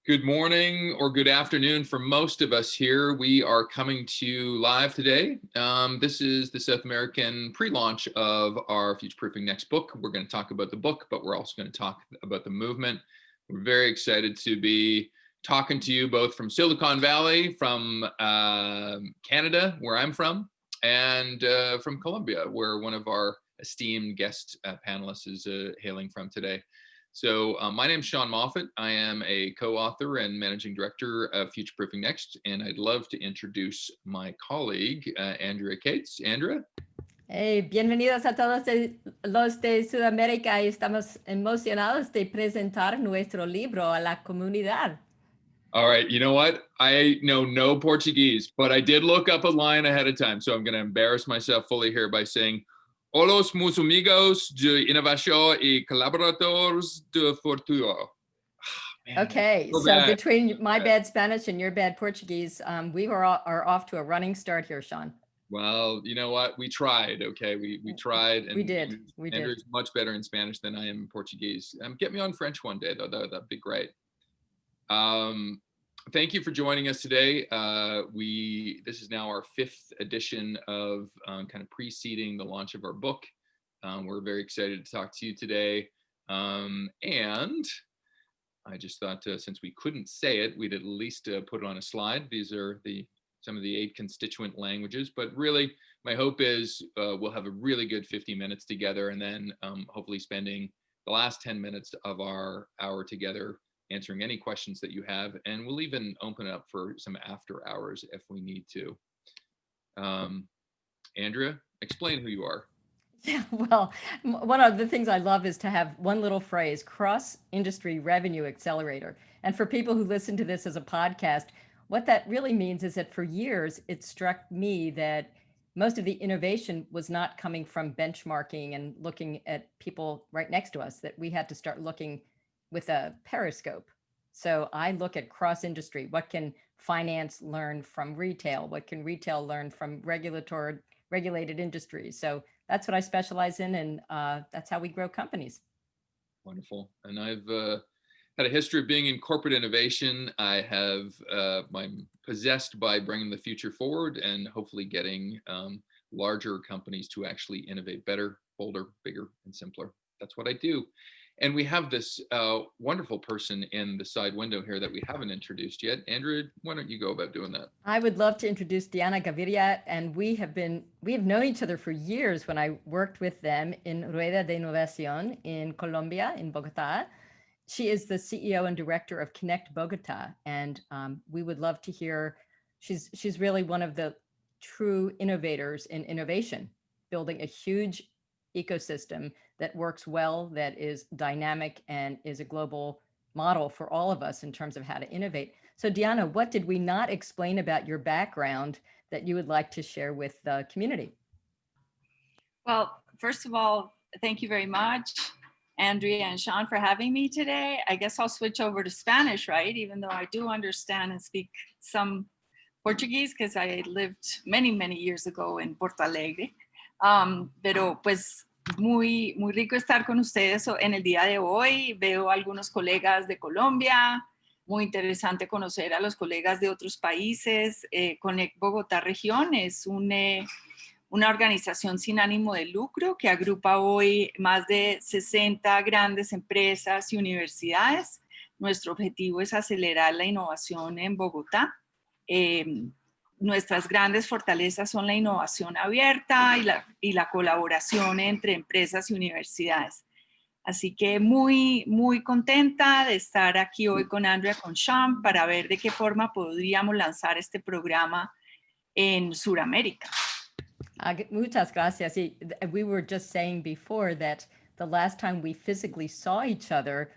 Good morning or good afternoon for most of us here. We are coming to you live today. This is the South American pre-launch of our Futureproofing Next book. We're going to talk about the book, but we're also going to talk about the movement. We're very excited to be talking to you both from Silicon Valley, from Canada, where I'm from, and from Colombia, where one of our esteemed guest panelists is hailing from today. So my name is Sean Moffitt. I am a co-author and managing director of Futureproofing Next, and I'd love to introduce my colleague, Andrea Cates. Andrea? Hey, bienvenidos a todos los de Sudamérica y estamos emocionados de presentar nuestro libro a la comunidad. All right, you know what? I know no Portuguese, but I did look up a line ahead of time, so I'm going to embarrass myself fully here by saying, Olos meus amigos de inovação e colaboradores de futuro. Man, okay, so between my bad Spanish and your bad Portuguese, we are off to a running start here, Sean. Well, you know what? We tried, okay? We tried. And we did. Andrew's much better in Spanish than I am in Portuguese. Get me on French one day, though. That'd be great. Thank you for joining us today. This is now our 5th edition of kind of preceding the launch of our book. We're very excited to talk to you today. And I just thought since we couldn't say it, we'd at least put it on a slide. These are some of the 8 constituent languages, but really my hope is we'll have a really good 50 minutes together, and then hopefully spending the last 10 minutes of our hour together answering any questions that you have, and we'll even open it up for some after hours if we need to. Andrea, explain who you are. Yeah, well, one of the things I love is to have one little phrase, cross-industry revenue accelerator. And for people who listen to this as a podcast, what that really means is that for years, it struck me that most of the innovation was not coming from benchmarking and looking at people right next to us, that we had to start looking with a periscope. So I look at cross-industry. What can finance learn from retail? What can retail learn from regulated industries? So that's what I specialize in, and that's how we grow companies. Wonderful. And I've had a history of being in corporate innovation. I'm possessed by bringing the future forward and hopefully getting larger companies to actually innovate better, bolder, bigger, and simpler. That's what I do. And we have this wonderful person in the side window here that we haven't introduced yet. Andrea, why don't you go about doing that? I would love to introduce Diana Gaviria, and we have known each other for years when I worked with them in Rueda de Innovación in Colombia, in Bogota. She is the CEO and director of Connect Bogota, and we would love to hear, she's really one of the true innovators in innovation, building a huge ecosystem that works well, that is dynamic, and is a global model for all of us in terms of how to innovate. So Diana, what did we not explain about your background that you would like to share with the community? Well, first of all, thank you very much, Andrea and Sean, for having me today. I guess I'll switch over to Spanish, right? Even though I do understand and speak some Portuguese, because I lived many, many years ago in Porto Alegre. Pero pues muy rico estar con ustedes en el día de hoy. Veo algunos colegas de Colombia, muy interesante conocer a los colegas de otros países. Connect Bogotá Región es una organización sin ánimo de lucro que agrupa hoy más de 60 grandes empresas y universidades. Nuestro objetivo es acelerar la innovación en Bogotá. Nuestras grandes fortalezas son la innovación abierta y la colaboración entre empresas y universidades. Así que muy contenta de estar aquí hoy con Andrea, con Sean, para ver de qué forma podríamos lanzar este programa en Sudamérica. Muchas gracias. We were just saying before that the last time we physically saw each other,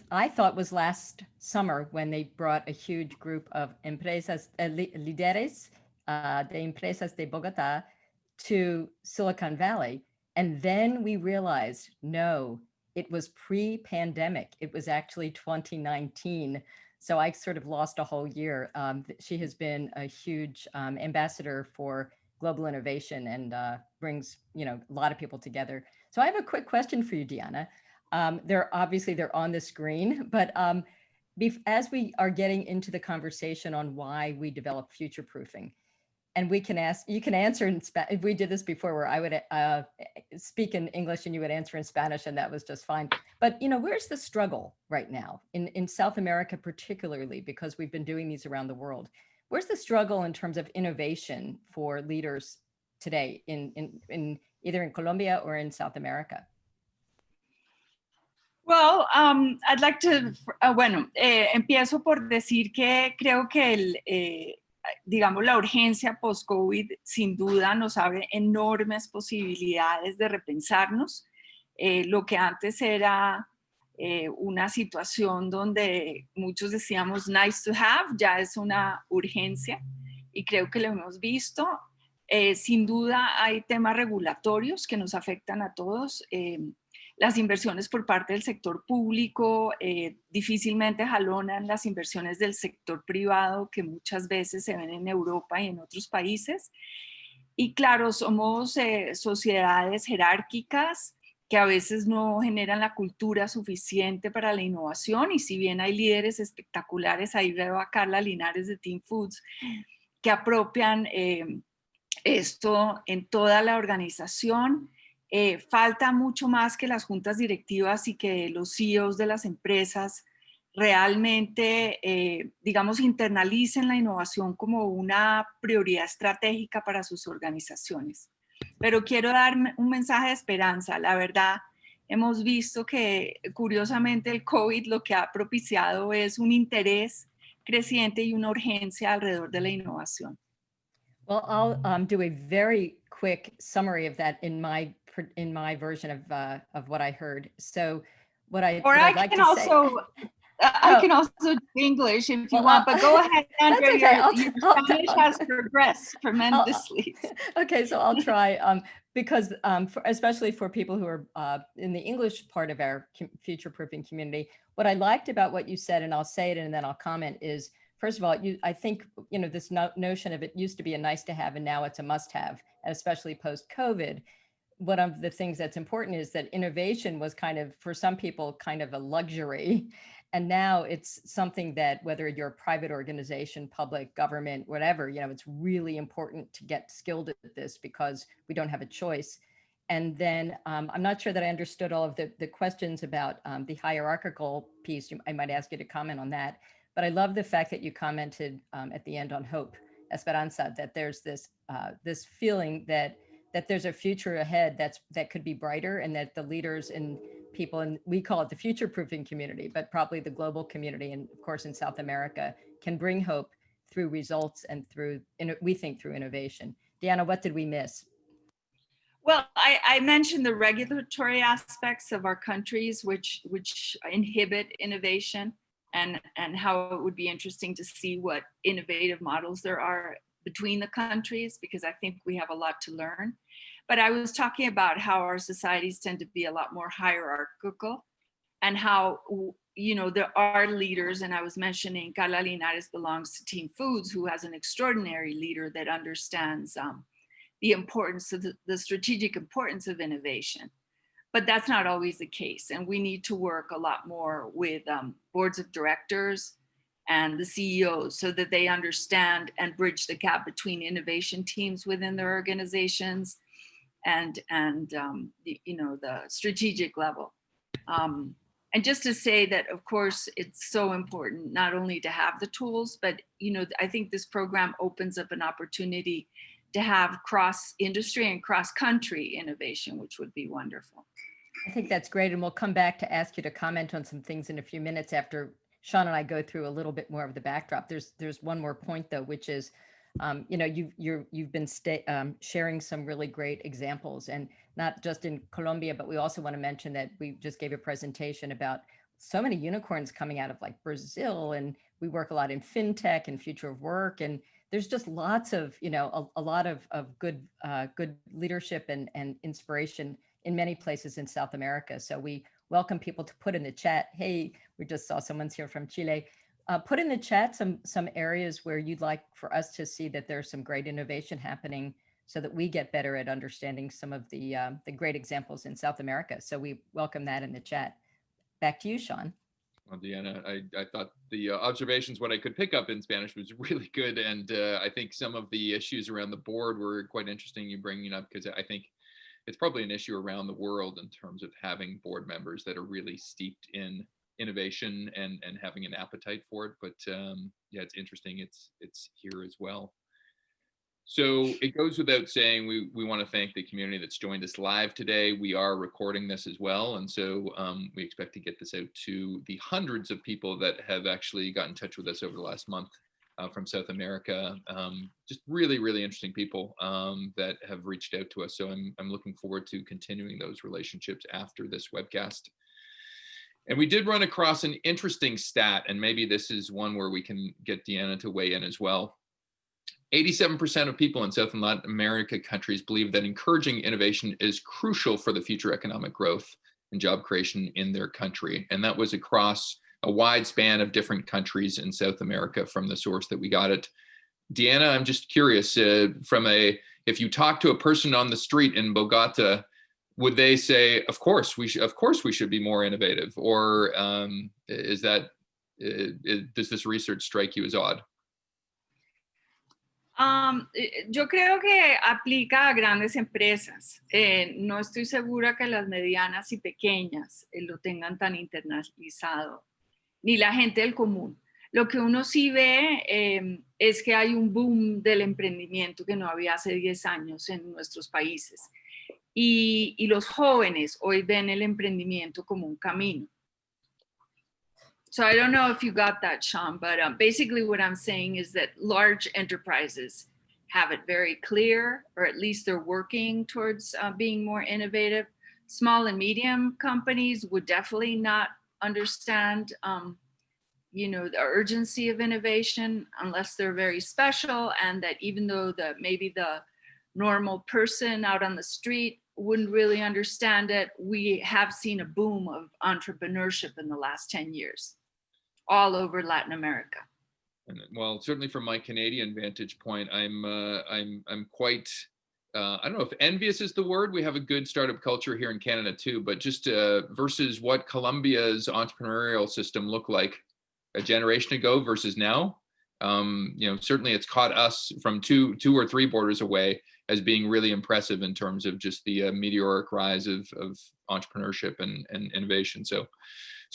I thought was last summer when they brought a huge group of empresas, líderes de empresas de Bogotá to Silicon Valley. And then we realized, no, it was pre-pandemic. It was actually 2019. So I sort of lost a whole year. She has been a huge ambassador for global innovation and brings, a lot of people together. So I have a quick question for you, Diana. They're on the screen, but as we are getting into the conversation on why we develop future proofing, and you can answer in Spanish. We did this before where I would speak in English and you would answer in Spanish, and that was just fine. But, where's the struggle right now in South America, particularly because we've been doing these around the world? Where's the struggle in terms of innovation for leaders today in either in Colombia or in South America? Well, I'd like to, empiezo por decir que creo que digamos, la urgencia post-COVID sin duda nos abre enormes posibilidades de repensarnos. Lo que antes era una situación donde muchos decíamos nice to have, ya es una urgencia y creo que lo hemos visto. Sin duda hay temas regulatorios que nos afectan a todos. Las inversiones por parte del sector público difícilmente jalonan las inversiones del sector privado que muchas veces se ven en Europa y en otros países. Y claro, somos sociedades jerárquicas que a veces no generan la cultura suficiente para la innovación, y si bien hay líderes espectaculares, ahí veo a Carla Linares de Team Foods, que apropian esto en toda la organización. Falta mucho más que las juntas directivas y que los CEOs de las empresas realmente, digamos, internalicen la innovación como una prioridad estratégica para sus organizaciones. Pero quiero dar un mensaje de esperanza. La verdad, hemos visto que curiosamente el COVID lo que ha propiciado es un interés creciente y una urgencia alrededor de la innovación. Well, I'll do a very quick summary of that in my version of what I heard. So what I can also do English if you want, but go ahead, Andrea. Okay. Your Spanish has progressed tremendously. Okay, so I'll try because especially for people who are in the English part of our future proofing community, what I liked about what you said, and I'll say it and then I'll comment, is first of all, I think this notion of it used to be a nice to have and now it's a must have, and especially post COVID. One of the things that's important is that innovation was kind of, for some people, kind of a luxury. And now it's something that whether you're a private organization, public, government, whatever, it's really important to get skilled at this because we don't have a choice. And then I'm not sure that I understood all of the questions about the hierarchical piece. I might ask you to comment on that. But I love the fact that you commented at the end on hope, esperanza, that there's this feeling that there's a future ahead that could be brighter, and that the leaders and people, and we call it the future proofing community, but probably the global community, and of course in South America, can bring hope through results and we think through innovation. Diana, what did we miss? Well, I mentioned the regulatory aspects of our countries, which inhibit innovation, and how it would be interesting to see what innovative models there are between the countries, because I think we have a lot to learn. But I was talking about how our societies tend to be a lot more hierarchical, and how, there are leaders, and I was mentioning Carla Linares belongs to Team Foods, who has an extraordinary leader that understands the importance of the strategic importance of innovation. But that's not always the case. And we need to work a lot more with boards of directors and the CEOs so that they understand and bridge the gap between innovation teams within their organizations and the strategic level. And just to say that, of course, it's so important not only to have the tools, but I think this program opens up an opportunity to have cross-industry and cross-country innovation, which would be wonderful. I think that's great. And we'll come back to ask you to comment on some things in a few minutes after Sean and I go through a little bit more of the backdrop. There's one more point though, which is, you've been sharing some really great examples, and not just in Colombia, but we also want to mention that we just gave a presentation about so many unicorns coming out of like Brazil, and we work a lot in fintech and future of work, and there's just lots of, a lot of good leadership and inspiration in many places in South America. So we welcome people to put in the chat. Hey, we just saw someone's here from Chile. Put in the chat some areas where you'd like for us to see that there's some great innovation happening, so that we get better at understanding some of the great examples in South America. So we welcome that in the chat. Back to you, Sean. Well, Deanna, I thought the observations, what I could pick up in Spanish was really good. And I think some of the issues around the board were quite interesting you bringing up, because I think it's probably an issue around the world in terms of having board members that are really steeped in innovation and having an appetite for it. But yeah, it's interesting. It's here as well. So it goes without saying, we want to thank the community that's joined us live today. We are recording this as well. And so we expect to get this out to the hundreds of people that have actually got in touch with us over the last month from South America. Just really, really interesting people that have reached out to us. So I'm looking forward to continuing those relationships after this webcast. And we did run across an interesting stat, and maybe this is one where we can get Deanna to weigh in as well. 87% of people in South and Latin America countries believe that encouraging innovation is crucial for the future economic growth and job creation in their country. And that was across a wide span of different countries in South America from the source that we got it. Deanna, I'm just curious, if you talk to a person on the street in Bogota, would they say, of course we should be more innovative? Or does this research strike you as odd? Yo creo que aplica a grandes empresas. No estoy segura que las medianas y pequeñas lo tengan tan internalizado, ni la gente del común. Lo que uno sí ve es que hay un boom del emprendimiento que no había hace 10 años en nuestros países. Y los jóvenes hoy ven el emprendimiento como un camino. So I don't know if you got that, Sean, but basically what I'm saying is that large enterprises have it very clear, or at least they're working towards being more innovative. Small and medium companies would definitely not understand, the urgency of innovation unless they're very special, and that even though maybe the normal person out on the street wouldn't really understand it, we have seen a boom of entrepreneurship in the last 10 years. All over Latin America. And, well, certainly from my Canadian vantage point, I'm quite, I don't know if envious is the word. We have a good startup culture here in Canada too, but just versus what Colombia's entrepreneurial system looked like a generation ago versus now. Certainly it's caught us from two or three borders away as being really impressive in terms of just the meteoric rise of entrepreneurship and innovation. So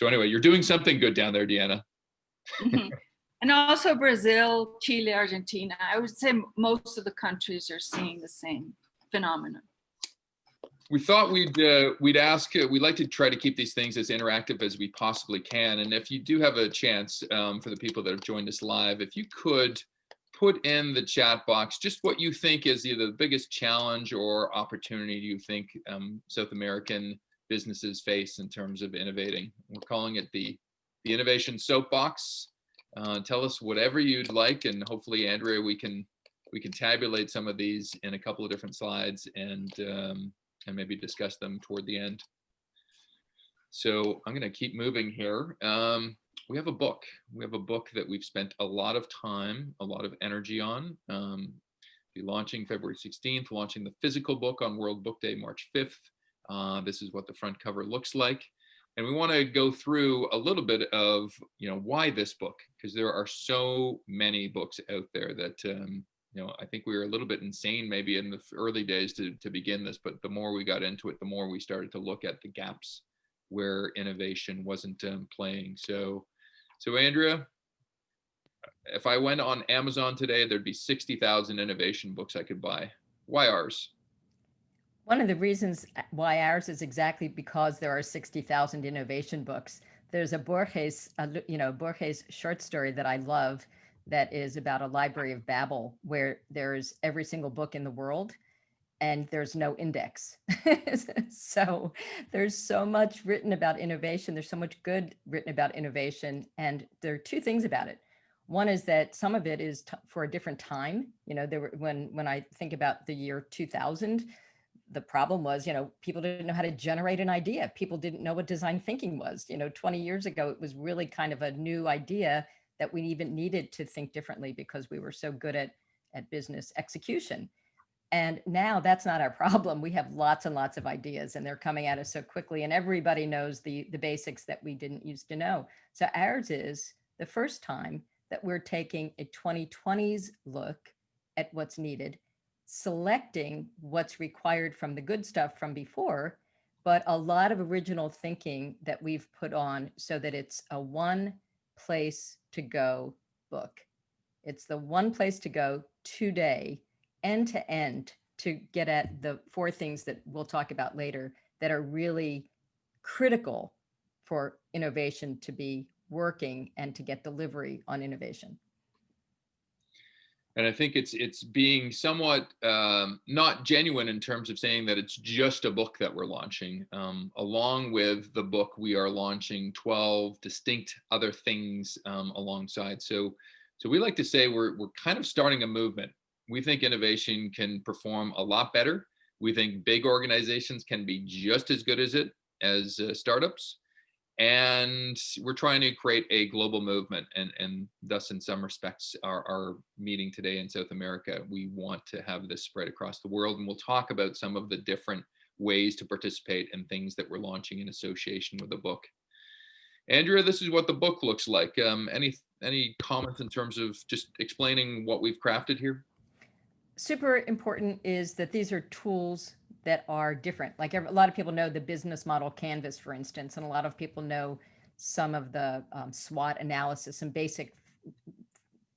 anyway, you're doing something good down there, Deanna. Mm-hmm. And also Brazil, Chile, Argentina. I would say most of the countries are seeing the same phenomenon. We thought we'd ask, we'd like to try to keep these things as interactive as we possibly can. And if you do have a chance for the people that have joined us live, if you could put in the chat box just what you think is either the biggest challenge or opportunity you think South American businesses face in terms of innovating. We're calling it the innovation soapbox. Tell us whatever you'd like, and hopefully, Andrea, we can tabulate some of these in a couple of different slides and maybe discuss them toward the end. So I'm going to keep moving here. We have a book. We have a book that we've spent a lot of time, a lot of energy on. Be launching February 16th, launching the physical book on World Book Day, March 5th. This is what the front cover looks like. And we want to go through a little bit of, why this book, because there are so many books out there that, I think we were a little bit insane maybe in the early days to begin this, but the more we got into it, the more we started to look at the gaps where innovation wasn't playing. So Andrea, if I went on Amazon today, there'd be 60,000 innovation books I could buy. Why ours? One of the reasons why ours is exactly because there are 60,000 innovation books. There's a Borges short story that I love that is about a library of Babel where there's every single book in the world and there's no index. So there's so much written about innovation. There's so much good written about innovation. And there are two things about it. One is that some of it is for a different time. When I think about the year 2000, the problem was, people didn't know how to generate an idea. People didn't know what design thinking was. 20 years ago, it was really kind of a new idea that we even needed to think differently because we were so good at business execution. And now that's not our problem. We have lots and lots of ideas and they're coming at us so quickly and everybody knows the basics that we didn't used to know. So ours is the first time that we're taking a 2020s look at what's needed, selecting what's required from the good stuff from before, but a lot of original thinking that we've put on so that it's a one place to go book. It's the one place to go today, end to end, to get at the four things that we'll talk about later that are really critical for innovation to be working and to get delivery on innovation. And I think it's being somewhat not genuine in terms of saying that it's just a book that we're launching. Along with the book, we are launching 12 distinct other things alongside. So we like to say we're kind of starting a movement. We think innovation can perform a lot better. We think big organizations can be just as good as startups. And we're trying to create a global movement. And thus, in some respects, our meeting today in South America, we want to have this spread across the world. And we'll talk about some of the different ways to participate and things that we're launching in association with the book. Andrea, this is what the book looks like. Any comments in terms of just explaining what we've crafted here? Super important is that these are tools that are different. Like a lot of people know the business model canvas, for instance, and a lot of people know some of the SWOT analysis and basic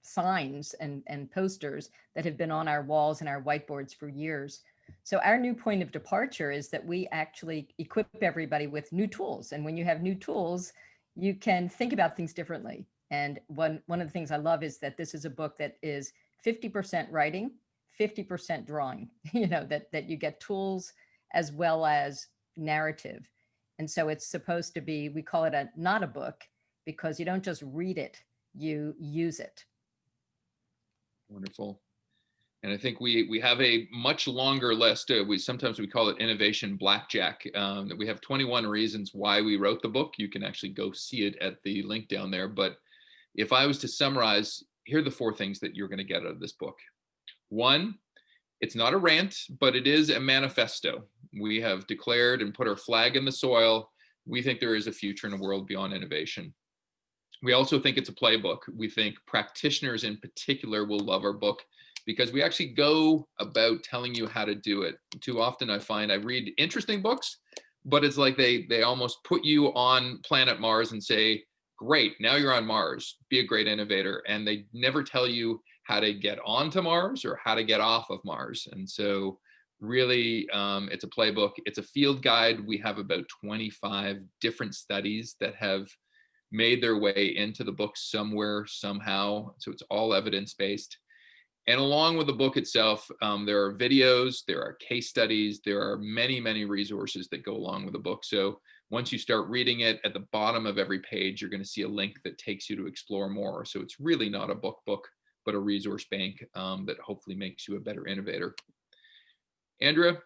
signs and posters that have been on our walls and our whiteboards for years. So our new point of departure is that we actually equip everybody with new tools. And when you have new tools, you can think about things differently. And one of the things I love is that this is a book that is 50% writing, 50% drawing, that you get tools as well as narrative. And so it's supposed to be, we call it not a book because you don't just read it, you use it. Wonderful. And I think we have a much longer list. Sometimes we call it innovation blackjack. That we have 21 reasons why we wrote the book. You can actually go see it at the link down there. But if I was to summarize, here are the four things that you're going to get out of this book. One, it's not a rant, but it is a manifesto. We have declared and put our flag in the soil. We think there is a future in a world beyond innovation. We also think it's a playbook. We think practitioners in particular will love our book because we actually go about telling you how to do it. Too often I find I read interesting books, but it's like they almost put you on planet Mars and say, great, now you're on Mars, be a great innovator. And they never tell you how to get onto Mars or how to get off of Mars. And so really, it's a playbook. It's a field guide. We have about 25 different studies that have made their way into the book somewhere, somehow. So it's all evidence-based. And along with the book itself, there are videos, there are case studies, there are many, many resources that go along with the book. So once you start reading it, at the bottom of every page, you're going to see a link that takes you to explore more. So it's really not a book, but a resource bank that hopefully makes you a better innovator. Andrea?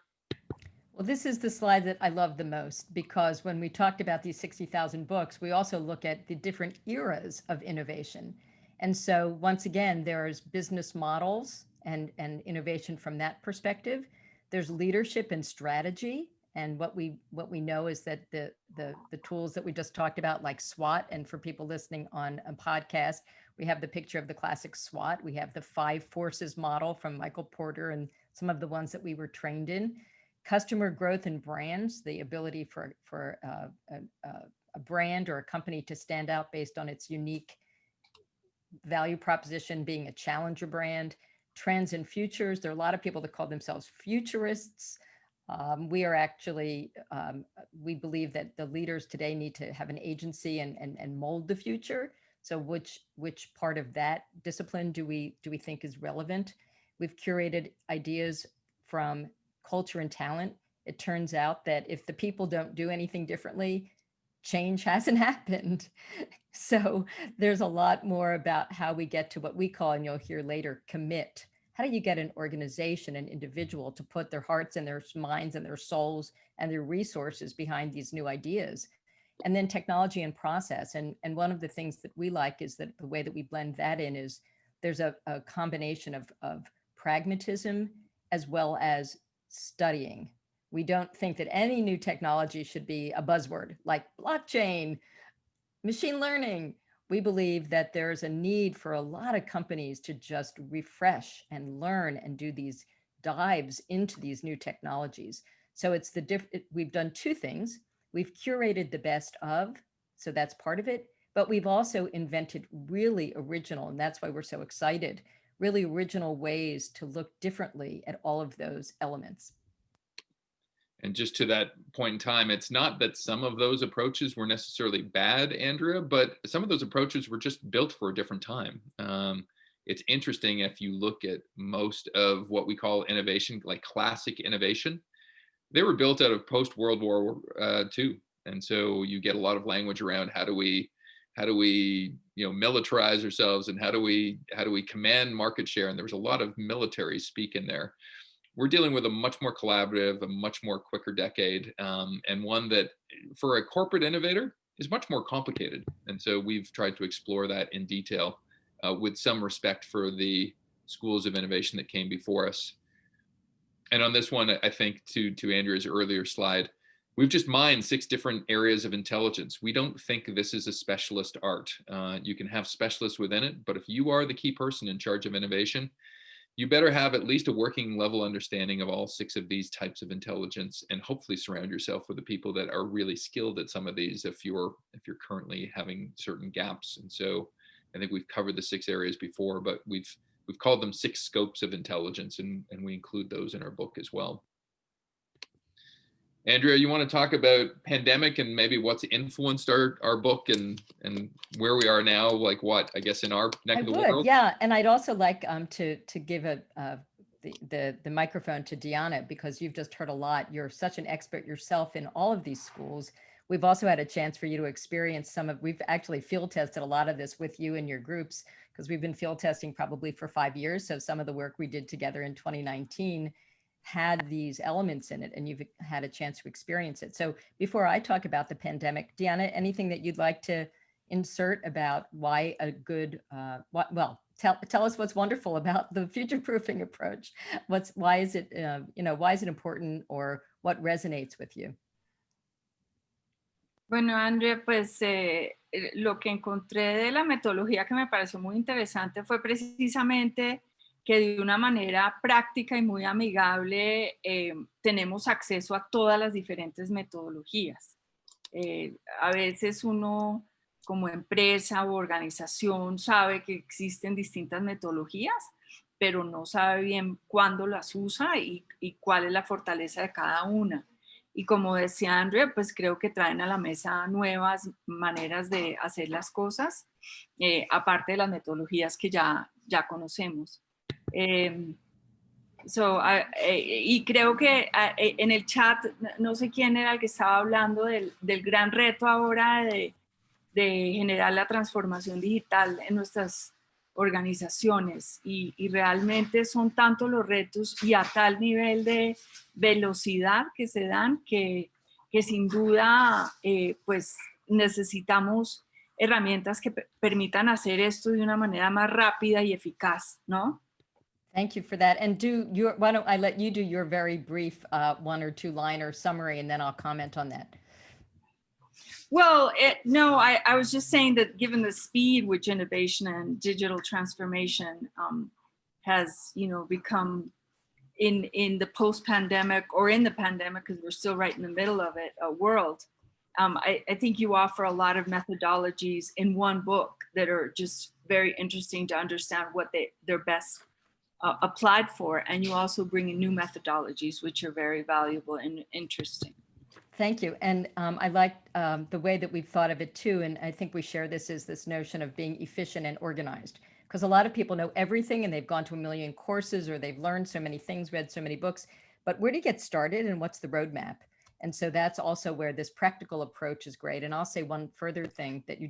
Well, this is the slide that I love the most because when we talked about these 60,000 books, we also look at the different eras of innovation. And so once again, there's business models and innovation from that perspective. There's leadership and strategy. And what we know is that the tools that we just talked about, like SWOT, and for people listening on a podcast, we have the picture of the classic SWOT. We have the 5 forces model from Michael Porter and some of the ones that we were trained in. Customer growth and brands, the ability for a brand or a company to stand out based on its unique value proposition, being a challenger brand. Trends and futures, there are a lot of people that call themselves futurists. We are actually, we believe that the leaders today need to have an agency and mold the future. So which part of that discipline do we think is relevant? We've curated ideas from culture and talent. It turns out that if the people don't do anything differently, change hasn't happened. So there's a lot more about how we get to what we call, and you'll hear later, commit. How do you get an organization, an individual to put their hearts and their minds and their souls and their resources behind these new ideas? And then technology and process. And one of the things that we like is that the way that we blend that in is there's a combination of pragmatism as well as studying. We don't think that any new technology should be a buzzword like blockchain, machine learning. We believe that there's a need for a lot of companies to just refresh and learn and do these dives into these new technologies. So it's we've done two things. We've curated the best of, so that's part of it, but we've also invented really original, and that's why we're so excited, really original ways to look differently at all of those elements. And just to that point in time, it's not that some of those approaches were necessarily bad, Andrea, but some of those approaches were just built for a different time. It's interesting if you look at most of what we call innovation, like classic innovation, they were built out of post-World War II. And so you get a lot of language around how do we militarize ourselves, and how do we command market share? And there was a lot of military speak in there. We're dealing with a much more collaborative, a much more quicker decade, and one that for a corporate innovator is much more complicated. And so we've tried to explore that in detail with some respect for the schools of innovation that came before us. And on this one, I think to Andrea's earlier slide, we've just mined 6 different areas of intelligence. We don't think this is a specialist art. You can have specialists within it, but if you are the key person in charge of innovation, you better have at least a working level understanding of all 6 of these types of intelligence, and hopefully surround yourself with the people that are really skilled at some of these if you're currently having certain gaps. And so I think we've covered the 6 areas before, but we've called them 6 scopes of intelligence, and we include those in our book as well. Andrea, you want to talk about pandemic and maybe what's influenced our book and where we are now, like what, I guess, in our neck of the world? Yeah, and I'd also like to give the microphone to Diana, because you've just heard a lot. You're such an expert yourself in all of these schools. We've also had a chance for you to experience we've actually field tested a lot of this with you and your groups, because we've been field testing probably for 5 years. So some of the work we did together in 2019 had these elements in it, and you've had a chance to experience it. So before I talk about the pandemic, Diana, anything that you'd like to insert about why a good, tell us what's wonderful about the future-proofing approach. Why is it important, or what resonates with you? Bueno, Andrea, pues lo que encontré de la metodología que me pareció muy interesante fue precisamente que de una manera práctica y muy amigable tenemos acceso a todas las diferentes metodologías. A veces uno como empresa o organización sabe que existen distintas metodologías, pero no sabe bien cuándo las usa y cuál es la fortaleza de cada una. Y como decía Andrea, pues creo que traen a la mesa nuevas maneras de hacer las cosas, aparte de las metodologías que ya conocemos. Y creo que en el chat, no sé quién era el que estaba hablando del gran reto ahora de generar la transformación digital en nuestras organizaciones, y realmente son tantos los retos y a tal nivel de velocidad que se dan que sin duda pues necesitamos herramientas que permitan hacer esto de una manera más rápida y eficaz, ¿no? Thank you for that. And why don't I let you do your very brief 1 or 2 liner summary, and then I'll comment on that. Well, I was just saying that given the speed which innovation and digital transformation has, become in the post-pandemic or in the pandemic, because we're still right in the middle of it, world, I think you offer a lot of methodologies in one book that are just very interesting to understand what they're best applied for. And you also bring in new methodologies, which are very valuable and interesting. Thank you. And I like the way that we've thought of it too. And I think we share this notion of being efficient and organized, because a lot of people know everything and they've gone to 1 million courses, or they've learned so many things, read so many books, but where to get started and what's the roadmap? And so that's also where this practical approach is great. And I'll say one further thing that you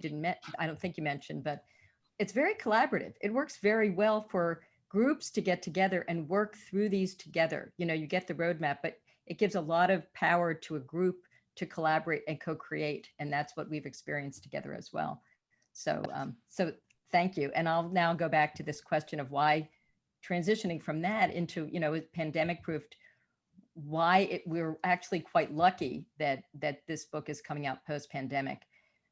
I don't think you mentioned, but it's very collaborative. It works very well for groups to get together and work through these together. You get the roadmap, but it gives a lot of power to a group to collaborate and co-create. And that's what we've experienced together as well. So thank you. And I'll now go back to this question of why transitioning from that into, pandemic proofed why we're actually quite lucky that this book is coming out post-pandemic.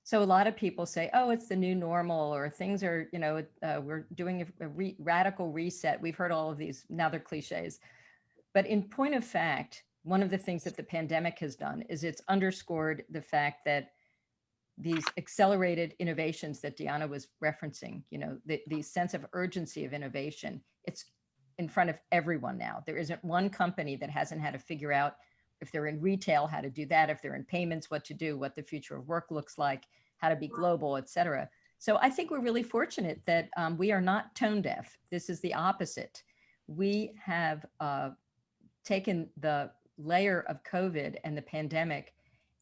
So a lot of people say, oh, it's the new normal, or things are, we're doing a radical reset. We've heard all of these, now they're cliches. But in point of fact, one of the things that the pandemic has done is it's underscored the fact that these accelerated innovations that Diana was referencing, the sense of urgency of innovation, it's in front of everyone now. There isn't one company that hasn't had to figure out, if they're in retail, how to do that, if they're in payments, what to do, what the future of work looks like, how to be global, et cetera. So I think we're really fortunate that we are not tone deaf. This is the opposite. We have taken the layer of COVID and the pandemic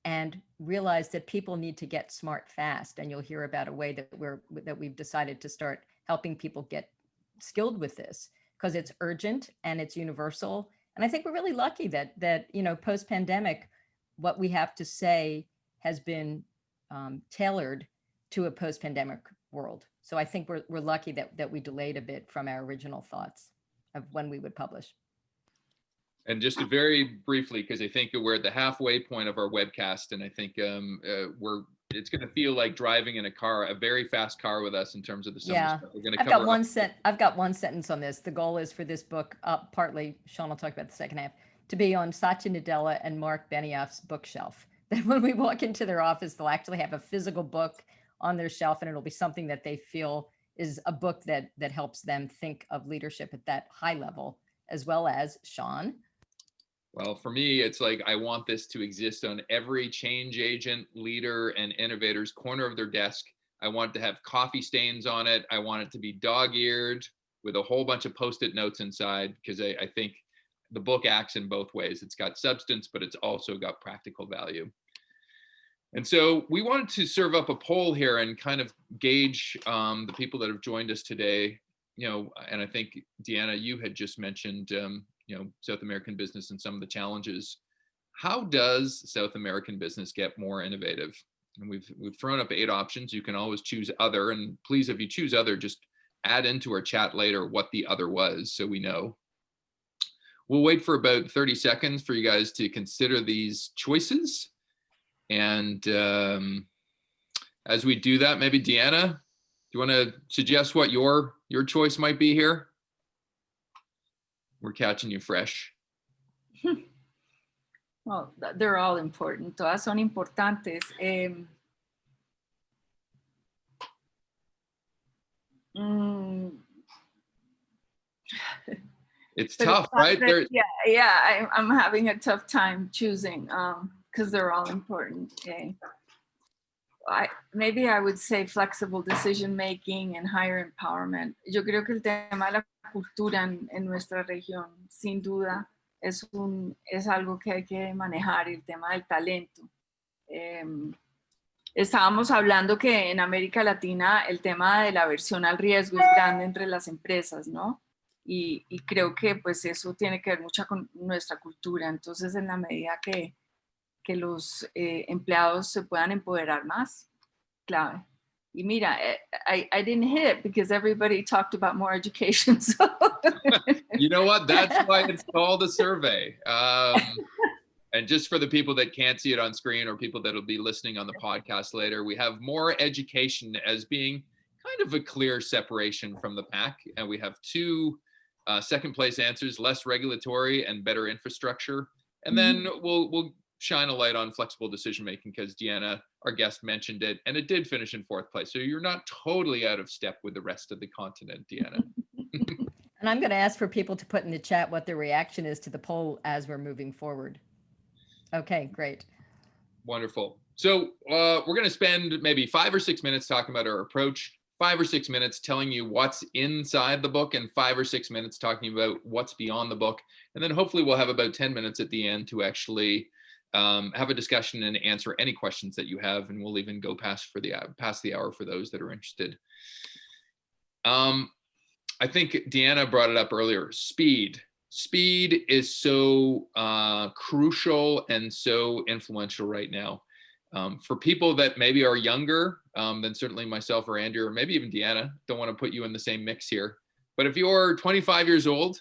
and realized that people need to get smart fast. And you'll hear about a way that we've decided to start helping people get skilled with this, because it's urgent and it's universal. And I think we're really lucky that post-pandemic, what we have to say has been tailored to a post-pandemic world. So I think we're lucky that we delayed a bit from our original thoughts of when we would publish. And just to very briefly, because I think we're at the halfway point of our webcast, and I think it's going to feel like driving in a very fast car with us in terms of the stuff we're going to cover. I've got one sentence on this. The goal is for this book, partly, Sean will talk about the second half, to be on Satya Nadella and Mark Benioff's bookshelf. That when we walk into their office, they'll actually have a physical book on their shelf, and it'll be something that they feel is a book that helps them think of leadership at that high level, as well as Sean. Well, for me, it's like I want this to exist on every change agent, leader, and innovator's corner of their desk. I want it to have coffee stains on it. I want it to be dog-eared with a whole bunch of Post-it notes inside, because I think the book acts in both ways. It's got substance, but it's also got practical value. And so we wanted to serve up a poll here and kind of gauge the people that have joined us today. And I think, Deanna, you had just mentioned South American business and some of the challenges. How does South American business get more innovative? And we've thrown up 8 options. You can always choose other, and please, if you choose other, just add into our chat later what the other was, so we know. We'll wait for about 30 seconds for you guys to consider these choices. And as we do that, maybe Deanna, do you want to suggest what your choice might be here? We're catching you fresh. Well, they're all important. Todas son importantes. It's tough, right? Yeah, I'm having a tough time choosing because they're all important. Okay. Maybe I would say flexible decision making and higher empowerment. Yo creo que el tema de la cultura en nuestra región, sin duda, es algo que hay que manejar, el tema del talento. Estábamos hablando que en América Latina el tema de la aversión al riesgo es grande entre las empresas, ¿no? Y creo que pues eso tiene que ver mucho con nuestra cultura. Entonces, en la medida que los empleados se puedan empoderar más, clave. Y mira, I didn't hit it because everybody talked about more education. So. You know what? That's why it's called a survey. And just for the people that can't see it on screen, or people that will be listening on the podcast later, we have more education as being kind of a clear separation from the pack. And we have 2 second place answers: less regulatory and better infrastructure. And then we'll shine a light on flexible decision making, because Deanna, our guest, mentioned it, and it did finish in 4th place. So you're not totally out of step with the rest of the continent, Deanna. And I'm going to ask for people to put in the chat what their reaction is to the poll as we're moving forward. Okay, great. Wonderful. So we're going to spend maybe 5 or 6 minutes talking about our approach, 5 or 6 minutes telling you what's inside the book, and 5 or 6 minutes talking about what's beyond the book. And then hopefully we'll have about 10 minutes at the end to actually have a discussion and answer any questions that you have, and we'll even go past the hour for those that are interested. I think Deanna brought it up earlier. Speed is so crucial and so influential right now. For people that maybe are younger than certainly myself or Andrea, or maybe even Deanna, don't want to put you in the same mix here. But if you're 25 years old,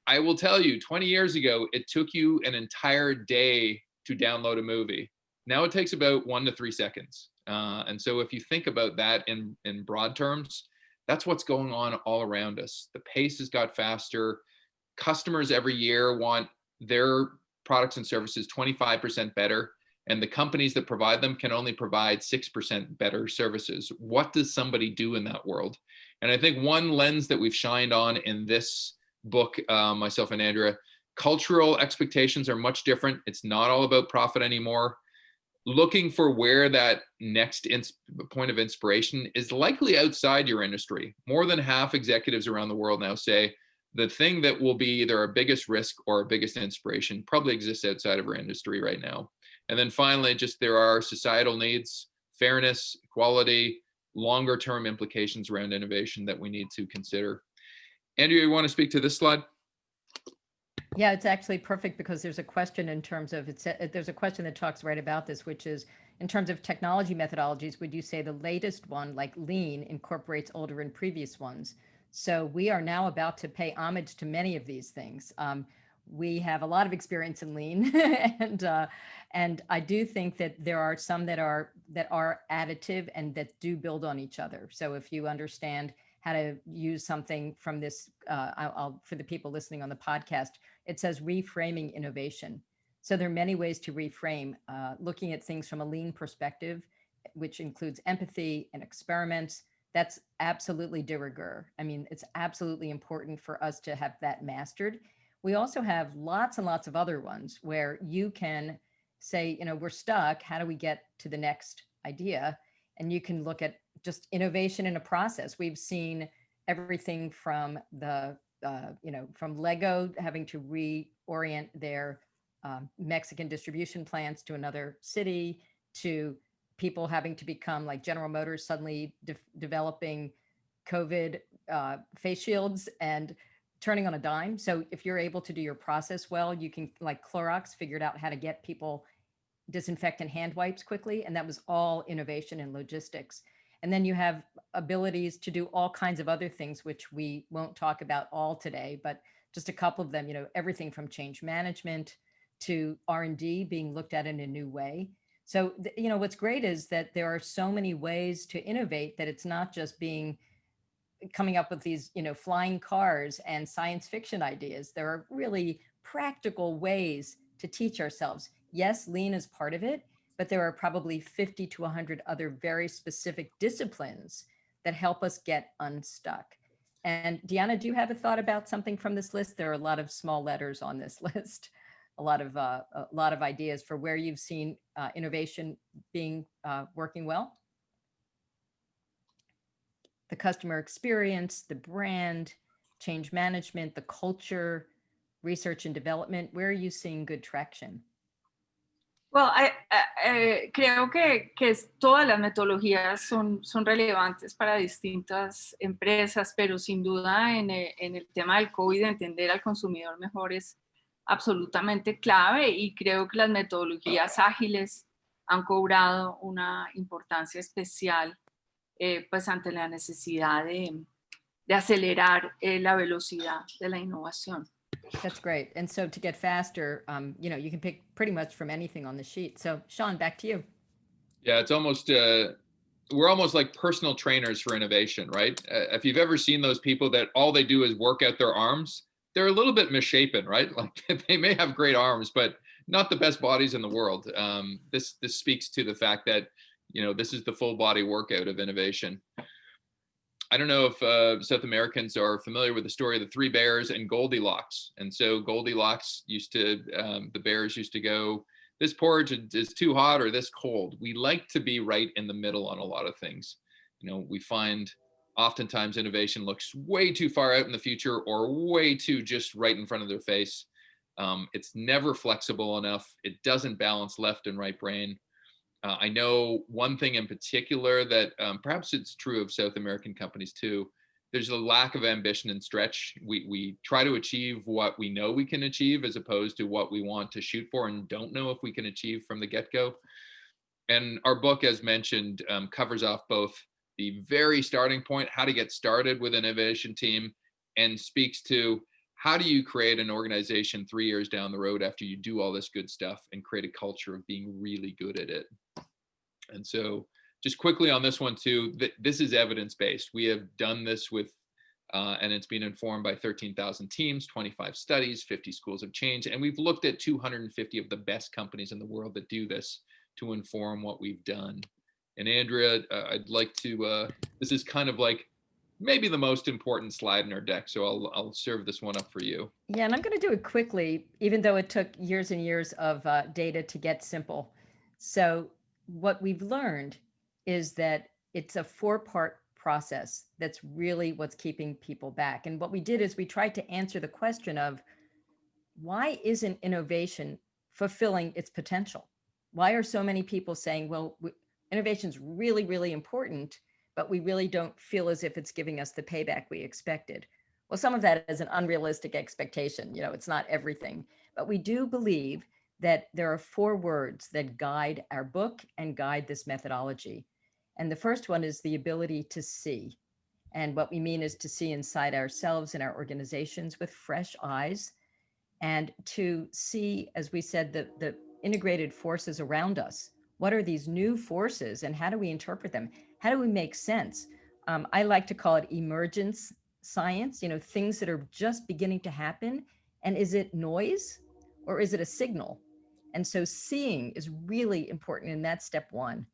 I will tell you, 20 years ago, it took you an entire day to download a movie. Now it takes about 1 to 3 seconds. And so if you think about that in broad terms, that's what's going on all around us. The pace has got faster. Customers every year want their products and services 25% better, and the companies that provide them can only provide 6% better services. What does somebody do in that world? And I think one lens that we've shined on in this book, myself and Andrea, cultural expectations are much different. It's not all about profit anymore. Looking for where that next point of inspiration is likely outside your industry. More than half executives around the world now say the thing that will be either our biggest risk or our biggest inspiration probably exists outside of our industry right now. And then finally, just there are societal needs, fairness, equality, longer term implications around innovation that we need to consider. Andrea, you want to speak to this slide? Yeah, it's actually perfect because there's a question in terms of, there's a question that talks right about this, which is in terms of technology methodologies, would you say the latest one, like Lean, incorporates older and previous ones? So we are now about to pay homage to many of these things. We have a lot of experience in Lean, and I do think that there are some that are additive and that do build on each other. So if you understand how to use something from this, for the people listening on the podcast, it says reframing innovation. So there are many ways to reframe, looking at things from a Lean perspective, which includes empathy and experiments. That's absolutely de rigueur. I mean, it's absolutely important for us to have that mastered. We also have lots and lots of other ones where you can say, we're stuck. How do we get to the next idea? And you can look at just innovation in a process. We've seen everything from from Lego having to reorient their Mexican distribution plants to another city, to people having to become like General Motors suddenly developing COVID face shields and turning on a dime. So if you're able to do your process well, you can, like Clorox figured out how to get people disinfectant hand wipes quickly. And that was all innovation in logistics. And then you have abilities to do all kinds of other things, which we won't talk about all today, but just a couple of them, everything from change management to R&D being looked at in a new way. So, what's great is that there are so many ways to innovate that it's not just coming up with these, flying cars and science fiction ideas. There are really practical ways to teach ourselves. Yes, Lean is part of it, but there are probably 50 to 100 other very specific disciplines that help us get unstuck. And Deanna, do you have a thought about something from this list? There are a lot of small letters on this list, a lot of ideas for where you've seen innovation being working well. The customer experience, the brand, change management, the culture, research and development. Where are you seeing good traction? Well, creo que todas las metodologías son relevantes para distintas empresas, pero sin duda en el tema del COVID, entender al consumidor mejor es absolutamente clave, y creo que las metodologías ágiles han cobrado una importancia especial pues ante la necesidad de acelerar la velocidad de la innovación. That's great. And so to get faster, you can pick pretty much from anything on the sheet. So Sean, back to you. Yeah, it's almost, we're almost like personal trainers for innovation, right? If you've ever seen those people that all they do is work out their arms, they're a little bit misshapen, right? Like they may have great arms, but not the best bodies in the world. This speaks to the fact that, this is the full body workout of innovation. I don't know if South Americans are familiar with the story of the three bears and Goldilocks. And so Goldilocks the bears used to go, this porridge is too hot or this cold. We like to be right in the middle on a lot of things. We find oftentimes innovation looks way too far out in the future or way too just right in front of their face. It's never flexible enough. It doesn't balance left and right brain. I know one thing in particular that perhaps it's true of South American companies too. There's a lack of ambition and stretch. We try to achieve what we know we can achieve as opposed to what we want to shoot for and don't know if we can achieve from the get-go. And our book, as mentioned, covers off both the very starting point, how to get started with an innovation team, and speaks to how do you create an organization 3 years down the road after you do all this good stuff and create a culture of being really good at it. And so just quickly on this one too, this is evidence-based. We have done this with, and it's been informed by 13,000 teams, 25 studies, 50 schools of change. And we've looked at 250 of the best companies in the world that do this to inform what we've done. And Andrea, I'd like to, this is kind of like maybe the most important slide in our deck. So I'll serve this one up for you. Yeah, and I'm going to do it quickly, even though it took years and years of data to get simple. So what we've learned is that it's a 4-part process that's really what's keeping people back. And what we did is we tried to answer the question of why isn't innovation fulfilling its potential? Why are so many people saying, well, innovation is really, really important, but we really don't feel as if it's giving us the payback we expected? Well, some of that is an unrealistic expectation. It's not everything, but we do believe that there are 4 words that guide our book and guide this methodology. And the first one is the ability to see. And what we mean is to see inside ourselves and our organizations with fresh eyes, and to see, as we said, the integrated forces around us. What are these new forces and how do we interpret them? How do we make sense? I like to call it emergence science, things that are just beginning to happen. And is it noise or is it a signal? And so seeing is really important, and that's step 1.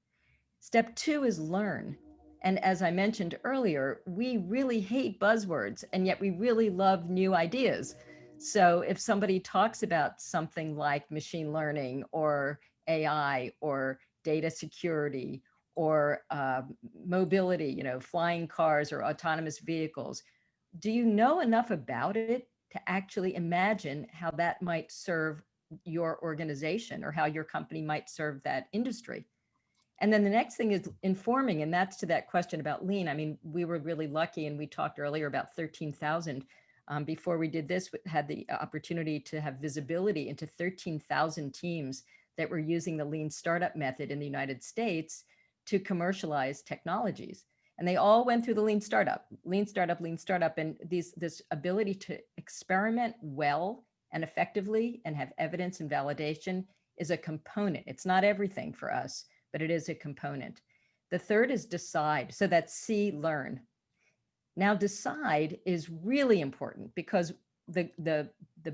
Step 2 is learn. And as I mentioned earlier, we really hate buzzwords, and yet we really love new ideas. So if somebody talks about something like machine learning or AI or data security or mobility, flying cars or autonomous vehicles, do you know enough about it to actually imagine how that might serve your organization or how your company might serve that industry? And then the next thing is informing, and that's to that question about lean. I mean, we were really lucky, and we talked earlier about 13,000. Before we did this, we had the opportunity to have visibility into 13,000 teams that were using the lean startup method in the United States to commercialize technologies. And they all went through the lean startup. And this ability to experiment well and effectively and have evidence and validation is a component. It's not everything for us, but it is a component. The third is decide. So that's see, learn. Now, decide is really important because the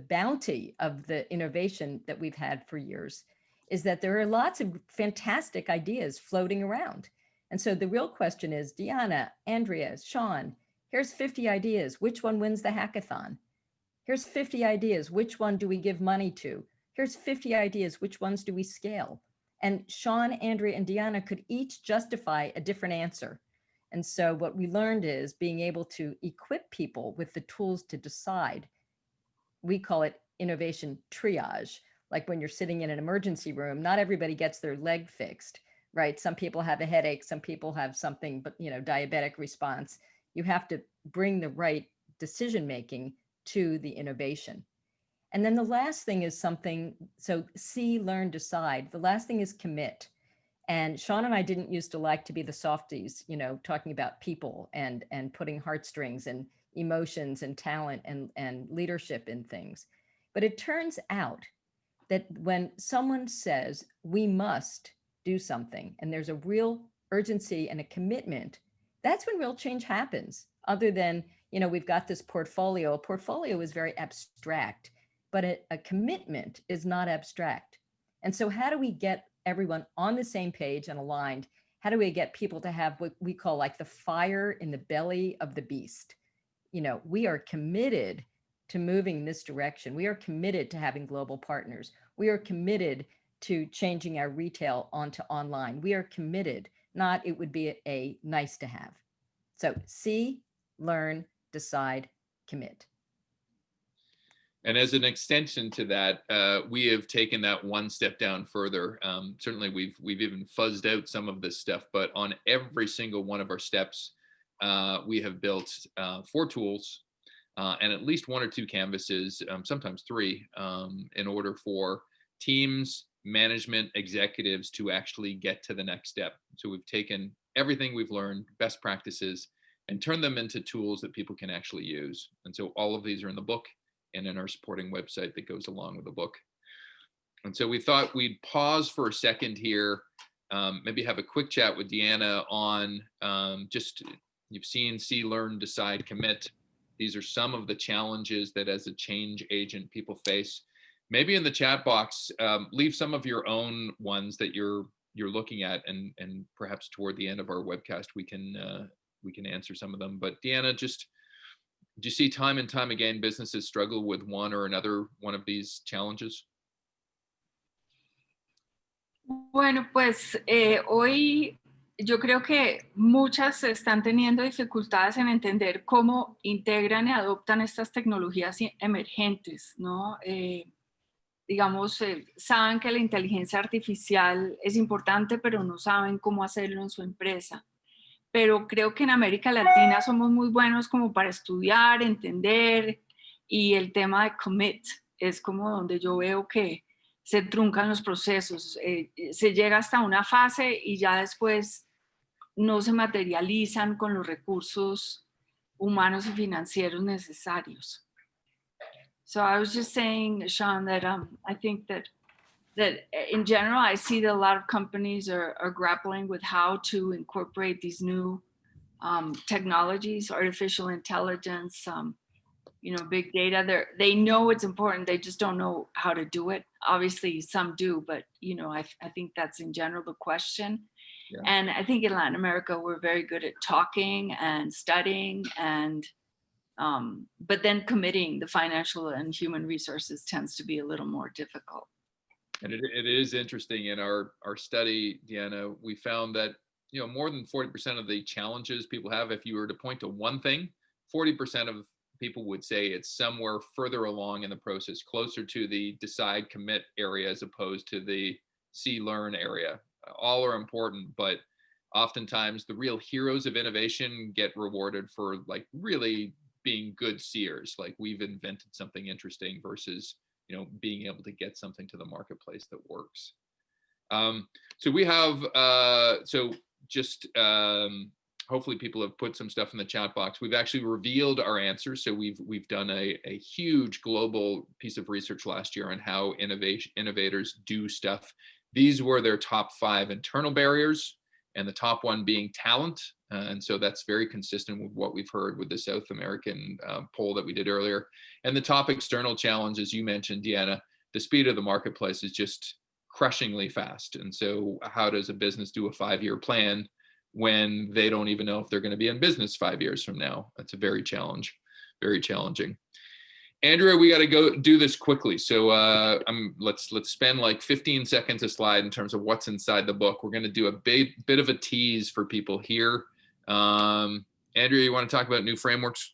bounty of the innovation that we've had for years is that there are lots of fantastic ideas floating around. And so the real question is, Deanna, Andrea, Sean, here's 50 ideas. Which one wins the hackathon? Here's 50 ideas. Which one do we give money to? Here's 50 ideas. Which ones do we scale? And Sean, Andrea, and Deanna could each justify a different answer. And so what we learned is being able to equip people with the tools to decide. We call it innovation triage. Like when you're sitting in an emergency room, not everybody gets their leg fixed, right? Some people have a headache, some people have something, but diabetic response. You have to bring the right decision-making to the innovation. And then the last thing is something, so see, learn, decide. The last thing is commit. And Sean and I didn't used to like to be the softies, talking about people and putting heartstrings and emotions and talent and leadership in things. But it turns out that when someone says we must do something and there's a real urgency and a commitment, that's when real change happens. Other than, we've got this portfolio. A portfolio is very abstract, but a commitment is not abstract. And so how do we get everyone on the same page and aligned? How do we get people to have what we call like the fire in the belly of the beast? We are committed to moving this direction. We are committed to having global partners. We are committed to changing our retail onto online. We are committed, not it would be a nice to have. So see, learn, decide, commit. And as an extension to that, we have taken that one step down further. Certainly, we've even fuzzed out some of this stuff, but on every single one of our steps, we have built 4 tools and at least 1 or 2 canvases, sometimes 3, in order for teams, management, executives to actually get to the next step. So we've taken everything we've learned, best practices, and turn them into tools that people can actually use. And so all of these are in the book and in our supporting website that goes along with the book. And so we thought we'd pause for a second here, maybe have a quick chat with Deanna on just, you've seen See, Learn, Decide, Commit. These are some of the challenges that as a change agent people face. Maybe in the chat box, leave some of your own ones that you're looking at, and perhaps toward the end of our webcast we can answer some of them. But Deanna, just, do you see time and time again businesses struggle with one or another one of these challenges? Bueno, pues hoy yo creo que muchas están teniendo dificultades en entender cómo integran y adoptan estas tecnologías emergentes, ¿no? Digamos, saben que la inteligencia artificial es importante, pero no saben cómo hacerlo en su empresa. Pero creo que en América Latina somos muy buenos como para estudiar, entender, y el tema de commit es como donde yo veo que se truncan los procesos, se llega hasta una fase y ya después no se materializan con los recursos humanos y financieros necesarios. So I was just saying, Sean, that I think that in general, I see that a lot of companies are grappling with how to incorporate these new technologies, artificial intelligence, you know, big data. They know it's important. They just don't know how to do it. Obviously, some do, but you know, I think that's in general the question. Yeah. And I think in Latin America, we're very good at talking and studying, and but then committing the financial and human resources tends to be a little more difficult. And it is interesting in our study, Deanna, we found that, you know, more than 40% of the challenges people have, if you were to point to one thing, 40% of people would say it's somewhere further along in the process, closer to the decide, commit area as opposed to the see, learn area. All are important, but oftentimes the real heroes of innovation get rewarded for like really being good seers, like we've invented something interesting, versus, you know, being able to get something to the marketplace that works. So we have, hopefully people have put some stuff in the chat box. We've actually revealed our answers. So we've done a huge global piece of research last year on how innovators do stuff. These were their top 5 internal barriers, and the top one being talent. And so that's very consistent with what we've heard with the South American poll that we did earlier. And the top external challenge, as you mentioned, Deanna, the speed of the marketplace is just crushingly fast. And so how does a business do a 5-year plan when they don't even know if they're going to be in business 5 years from now? That's a very challenging. Andrea, we got to go do this quickly. So let's spend like 15 seconds a slide in terms of what's inside the book. We're going to do a bit of a tease for people here. Andrea, you want to talk about new frameworks?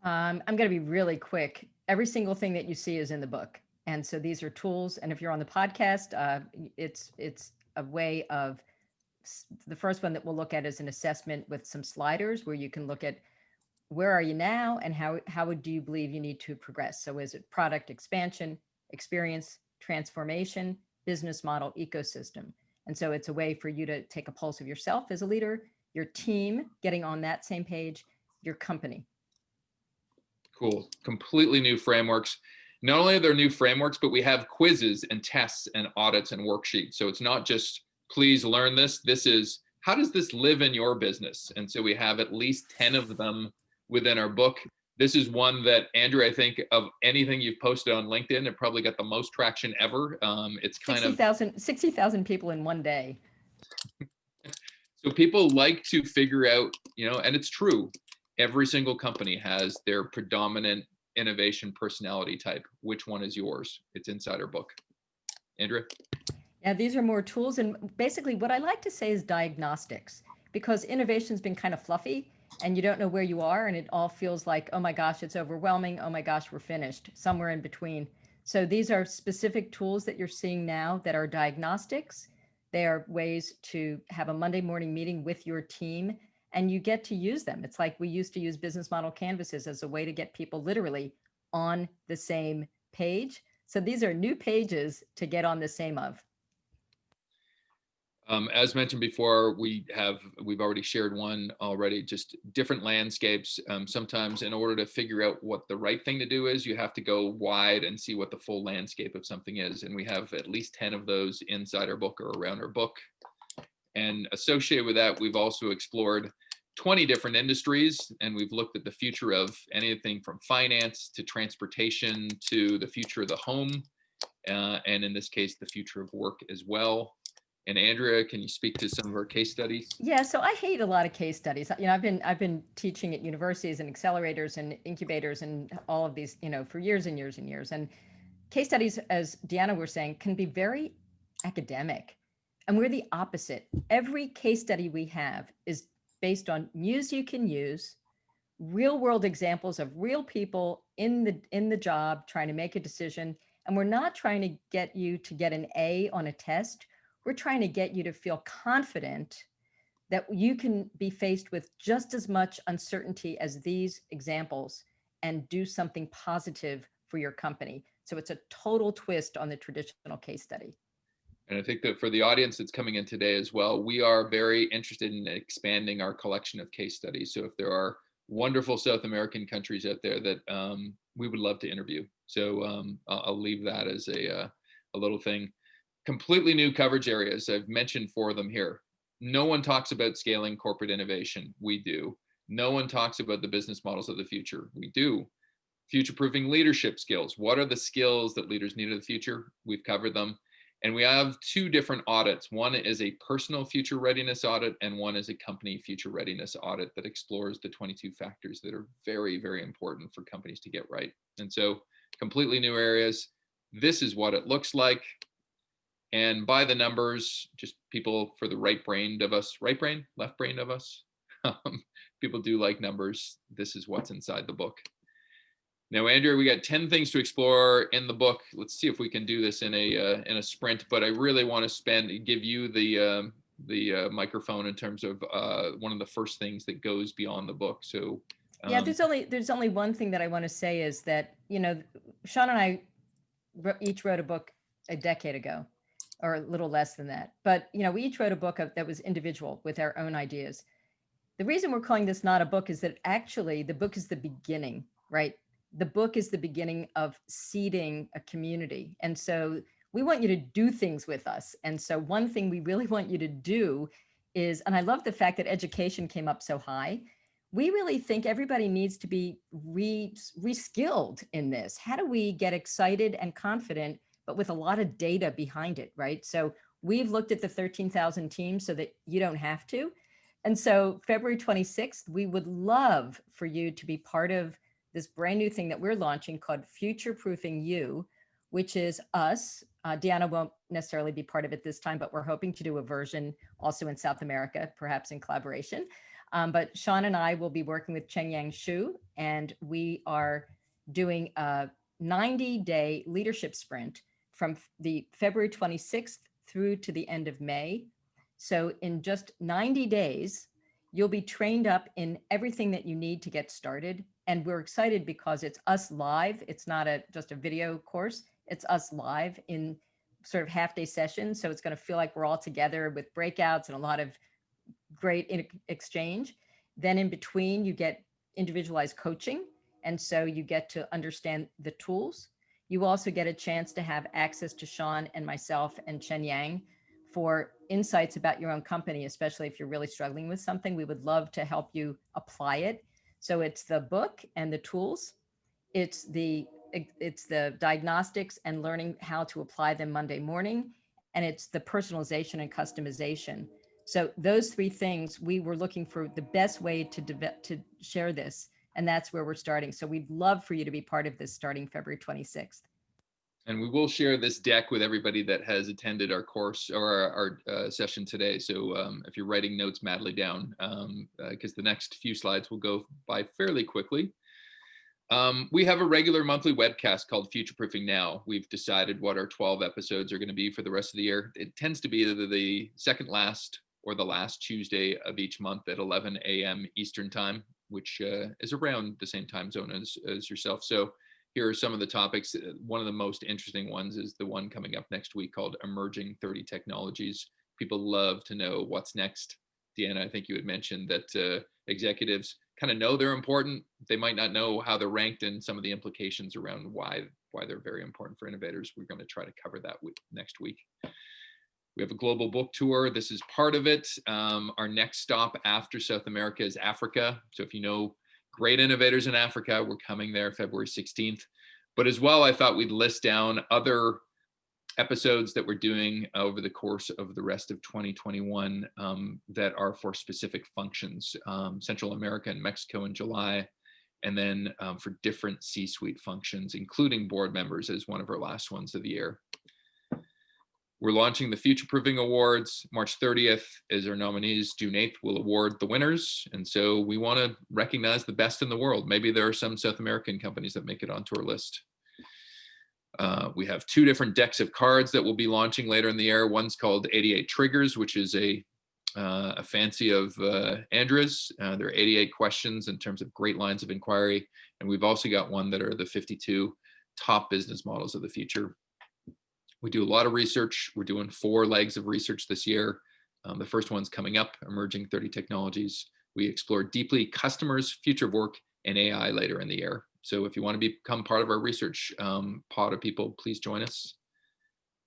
I'm going to be really quick. Every single thing that you see is in the book. And so these are tools. And if you're on the podcast, it's a way of, the first one that we'll look at is an assessment with some sliders where you can look at where are you now and how do you believe you need to progress? So is it product expansion, experience, transformation, business model, ecosystem? And so it's a way for you to take a pulse of yourself as a leader, your team getting on that same page, your company. Cool. Completely new frameworks. Not only are there new frameworks, but we have quizzes and tests and audits and worksheets. So it's not just, please learn this. This is, how does this live in your business? And so we have at least 10 of them within our book. This is one that, Andrew, I think of anything you've posted on LinkedIn, it probably got the most traction ever. It's kind 60,000 people in one day. So people like to figure out, you know, and it's true, every single company has their predominant innovation personality type. Which one is yours? It's inside our book. Andrea? Yeah, these are more tools. And basically what I like to say is diagnostics, because innovation's been kind of fluffy and you don't know where you are, and it all feels like, oh my gosh, it's overwhelming. Oh my gosh, we're finished, somewhere in between. So these are specific tools that you're seeing now that are diagnostics. They are ways to have a Monday morning meeting with your team, and you get to use them. It's like we used to use business model canvases as a way to get people literally on the same page. So these are new pages to get on the same of. As mentioned before, we've already shared one already, just different landscapes. Sometimes in order to figure out what the right thing to do is, you have to go wide and see what the full landscape of something is. And we have at least 10 of those inside our book or around our book. And associated with that, we've also explored 20 different industries, and we've looked at the future of anything from finance to transportation to the future of the home, and in this case, the future of work as well. And Andrea, can you speak to some of our case studies? Yeah, so I hate a lot of case studies. I've been teaching at universities and accelerators and incubators and all of these, for years and years and years. And case studies, as Deanna were saying, can be very academic. And we're the opposite. Every case study we have is based on news you can use, real world examples of real people in the job trying to make a decision. And we're not trying to get you to get an A on a test. We're trying to get you to feel confident that you can be faced with just as much uncertainty as these examples and do something positive for your company. So it's a total twist on the traditional case study. And I think that for the audience that's coming in today as well, we are very interested in expanding our collection of case studies. So if there are wonderful South American countries out there that we would love to interview. So I'll leave that as a little thing. Completely new coverage areas. I've mentioned 4 of them here. No one talks about scaling corporate innovation. We do. No one talks about the business models of the future. We do. Future-proofing leadership skills. What are the skills that leaders need in the future? We've covered them. And we have 2 different audits. One is a personal future readiness audit, and one is a company future readiness audit that explores the 22 factors that are very, very important for companies to get right. And so completely new areas. This is what it looks like. And by the numbers, just people for the right brain of us, right brain, left brain of us, people do like numbers. This is what's inside the book. Now, Andrea, we got 10 things to explore in the book. Let's see if we can do this in a sprint. But I really want to give you the microphone in terms of one of the first things that goes beyond the book. So yeah, there's only one thing that I want to say is that Sean and I each wrote a book a decade ago, or a little less than that. But we each wrote a book that was individual with our own ideas. The reason we're calling this not a book is that actually the book is the beginning, right? The book is the beginning of seeding a community. And so we want you to do things with us. And so one thing we really want you to do is, and I love the fact that education came up so high, we really think everybody needs to be reskilled in this. How do we get excited and confident, but with a lot of data behind it, right? So we've looked at the 13,000 teams so that you don't have to. And so February 26th, we would love for you to be part of this brand new thing that we're launching called Futureproofing You, which is us. Deanna won't necessarily be part of it this time, but we're hoping to do a version also in South America, perhaps in collaboration. But Sean and I will be working with Chengyang Xu, and we are doing a 90-day leadership sprint from the February 26th through to the end of May. So in just 90 days, you'll be trained up in everything that you need to get started. And we're excited because it's us live. It's not just a video course. It's us live in sort of half-day sessions. So it's going to feel like we're all together with breakouts and a lot of great exchange. Then in between, you get individualized coaching. And so you get to understand the tools. You also get a chance to have access to Sean and myself and Chen Yang for insights about your own company, especially if you're really struggling with something. We would love to help you apply it. So it's the book and the tools. It's the diagnostics and learning how to apply them Monday morning. And it's the personalization and customization. So those 3 things, we were looking for the best way to share this. And that's where we're starting. So we'd love for you to be part of this starting February 26th. And we will share this deck with everybody that has attended our course or our session today. So if you're writing notes madly down, because the next few slides will go by fairly quickly. We have a regular monthly webcast called Futureproofing Now. We've decided what our 12 episodes are going to be for the rest of the year. It tends to be either the second last or the last Tuesday of each month at 11 a.m. Eastern time, which is around the same time zone as yourself. So here are some of the topics. One of the most interesting ones is the one coming up next week called Emerging 30 Technologies people love to know what's next. Deanna, I think you had mentioned that executives kind of know they're important. They might not know how they're ranked and some of the implications around why they're very important for innovators. We're going to try to cover that next week. We have a global book tour. This is part of it. Our next stop after South America is Africa. So if you know great innovators in Africa, we're coming there February 16th. But as well, I thought we'd list down other episodes that we're doing over the course of the rest of 2021 that are for specific functions. Central America and Mexico in July, and then for different C-suite functions, including board members as one of our last ones of the year. We're launching the Futureproofing Awards. March 30th is our nominees. June 8th, we'll award the winners. And so we want to recognize the best in the world. Maybe there are some South American companies that make it onto our list. We have 2 different decks of cards that we'll be launching later in the year. One's called 88 Triggers, which is a fancy of Andrea's. There are 88 questions in terms of great lines of inquiry. And we've also got one that are the 52 top business models of the future. We do a lot of research. We're doing 4 legs of research this year. The first one's coming up, Emerging 30 Technologies. We explore deeply customers, future of work, and AI later in the year. So if you want to become part of our research pod of people, please join us.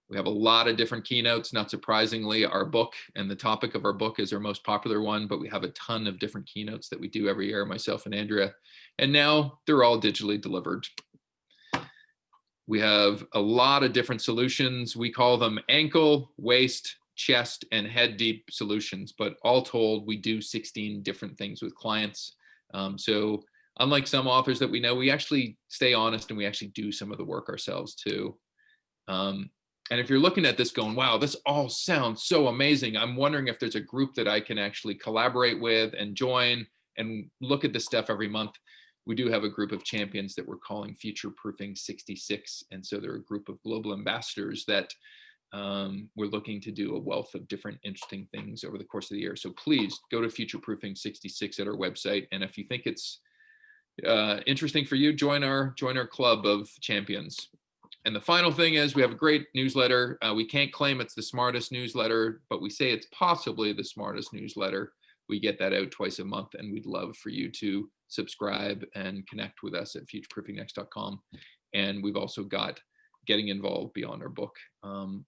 We have a lot of different keynotes. Not surprisingly, our book and the topic of our book is our most popular one, but we have a ton of different keynotes that we do every year, myself and Andrea. And now they're all digitally delivered. We have a lot of different solutions. We call them ankle, waist, chest, and head deep solutions, but all told, we do 16 different things with clients. So unlike some authors that we know, we actually stay honest and we actually do some of the work ourselves too. And if you're looking at this going, wow, this all sounds so amazing, I'm wondering if there's a group that I can actually collaborate with and join and look at this stuff every month. We do have a group of champions that we're calling Futureproofing 66. And so they're a group of global ambassadors that we're looking to do a wealth of different interesting things over the course of the year. So please go to Futureproofing 66 at our website. And if you think it's interesting for you, join our club of champions. And the final thing is we have a great newsletter. We can't claim it's the smartest newsletter, but we say it's possibly the smartest newsletter. We get that out twice a month, and we'd love for you to subscribe and connect with us at futureproofingnext.com. And we've also got Getting Involved Beyond Our Book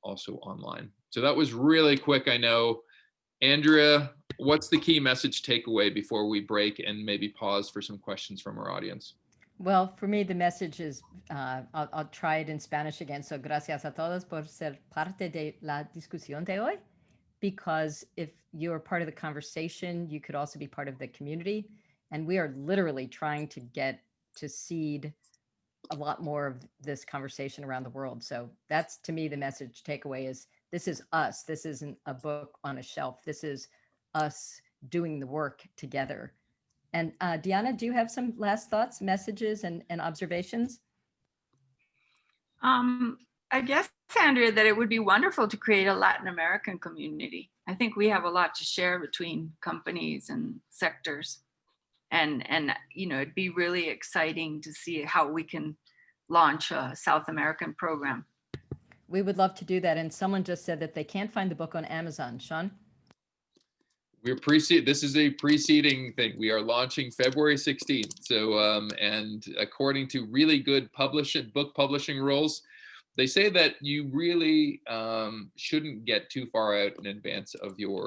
also online. So that was really quick, I know. Andrea, what's the key message takeaway before we break and maybe pause for some questions from our audience? Well, for me, the message is, I'll try it in Spanish again. So, gracias a todos por ser parte de la discusión de hoy. Because if you're part of the conversation, you could also be part of the community. And we are literally trying to get to seed a lot more of this conversation around the world. So that's, to me, the message takeaway is this is us. This isn't a book on a shelf. This is us doing the work together. And Deanna, do you have some last thoughts, messages, and observations? I guess, Andrea, that it would be wonderful to create a Latin American community. I think we have a lot to share between companies and sectors. And you know, it'd be really exciting to see how we can launch a South American program. We would love to do that. And someone just said that they can't find the book on Amazon. Sean? This is a preceding thing. We are launching February 16th. So, and according to really good book publishing rules, they say that you really shouldn't get too far out in advance of your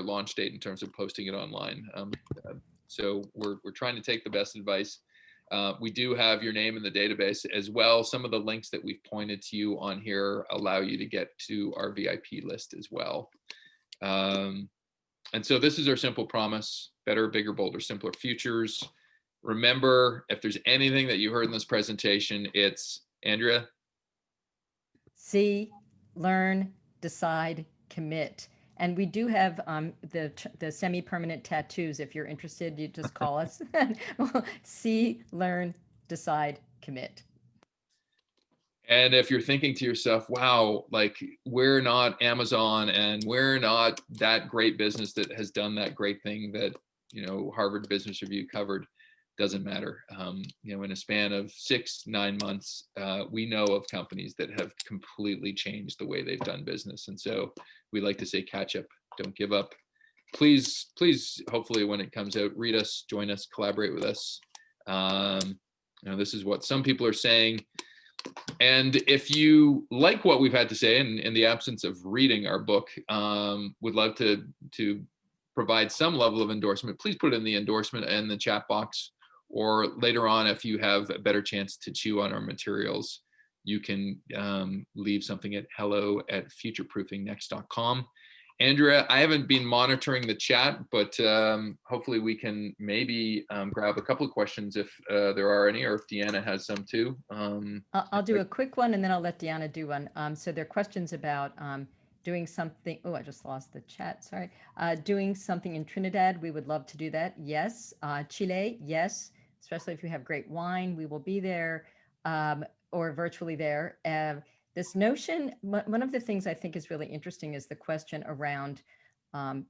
launch date in terms of posting it online. So we're trying to take the best advice. We do have your name in the database as well. Some of the links that we've pointed to you on here allow you to get to our VIP list as well. And so this is our simple promise: better, bigger, bolder, simpler futures. Remember, if there's anything that you heard in this presentation, it's, Andrea? See, learn, decide, commit. And we do have the semi-permanent tattoos. If you're interested, you just call us. See, learn, decide, commit. And if you're thinking to yourself, wow, like we're not Amazon and we're not that great business that has done that great thing that, you know, Harvard Business Review covered, doesn't matter. In a span of 6-9 months, we know of companies that have completely changed the way they've done business. And so we like to say, catch up, don't give up. Please, hopefully when it comes out, read us, join us, collaborate with us. This is what some people are saying. And if you like what we've had to say, in the absence of reading our book, would love to provide some level of endorsement, please put it in the endorsement and the chat box. Or later on, if you have a better chance to chew on our materials, you can leave something at hello@futureproofingnext.com. Andrea, I haven't been monitoring the chat, but hopefully we can maybe grab a couple of questions if there are any, or if Deanna has some too. I'll do a quick one and then I'll let Deanna do one. So there are questions about doing something. Oh, I just lost the chat. Sorry. Doing something in Trinidad. We would love to do that. Yes. Chile. Yes. Especially if you have great wine, we will be there or virtually there. This notion, one of the things I think is really interesting is the question around,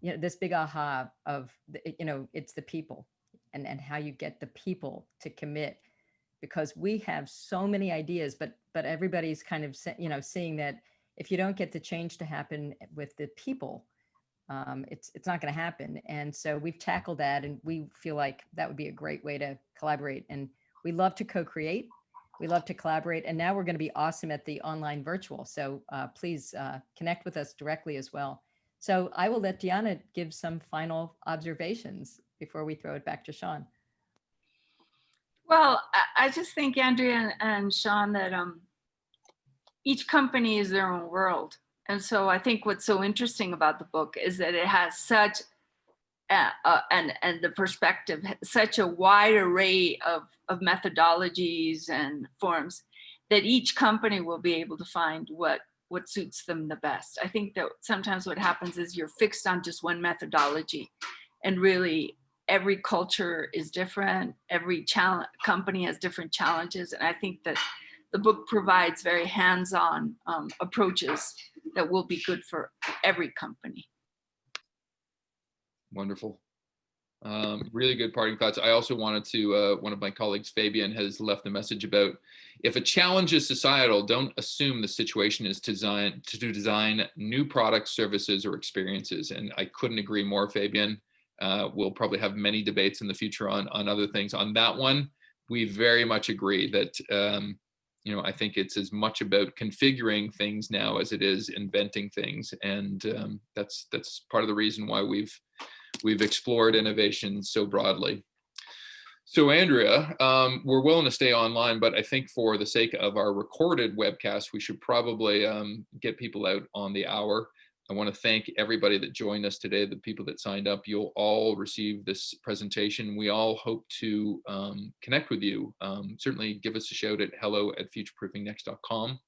this big aha of, it's the people and how you get the people to commit, because we have so many ideas, but everybody's kind of, seeing that if you don't get the change to happen with the people, it's not going to happen. And so we've tackled that, and we feel like that would be a great way to collaborate. And we love to co-create. We love to collaborate. And now we're going to be awesome at the online virtual. So please connect with us directly as well. So I will let Deanna give some final observations before we throw it back to Sean. Well, I just think, Andrea and Sean, that each company is their own world. And so I think what's so interesting about the book is that it has such and the perspective, such a wide array of methodologies and forms, that each company will be able to find what suits them the best. I think that sometimes what happens is you're fixed on just one methodology, and really every culture is different. Every company has different challenges. And I think that the book provides very hands-on approaches that will be good for every company. Wonderful. Really good parting thoughts. I also wanted to, one of my colleagues, Fabian, has left a message about, if a challenge is societal, don't assume the situation is to design new products, services, or experiences. And I couldn't agree more, Fabian. We'll probably have many debates in the future on other things. On that one, we very much agree that, I think it's as much about configuring things now as it is inventing things. And that's part of the reason why we've explored innovation so broadly. So Andrea, we're willing to stay online, but I think for the sake of our recorded webcast, we should probably get people out on the hour. I want to thank everybody that joined us today, the people that signed up. You'll all receive this presentation. We all hope to connect with you. Certainly give us a shout at hello@futureproofingnext.com.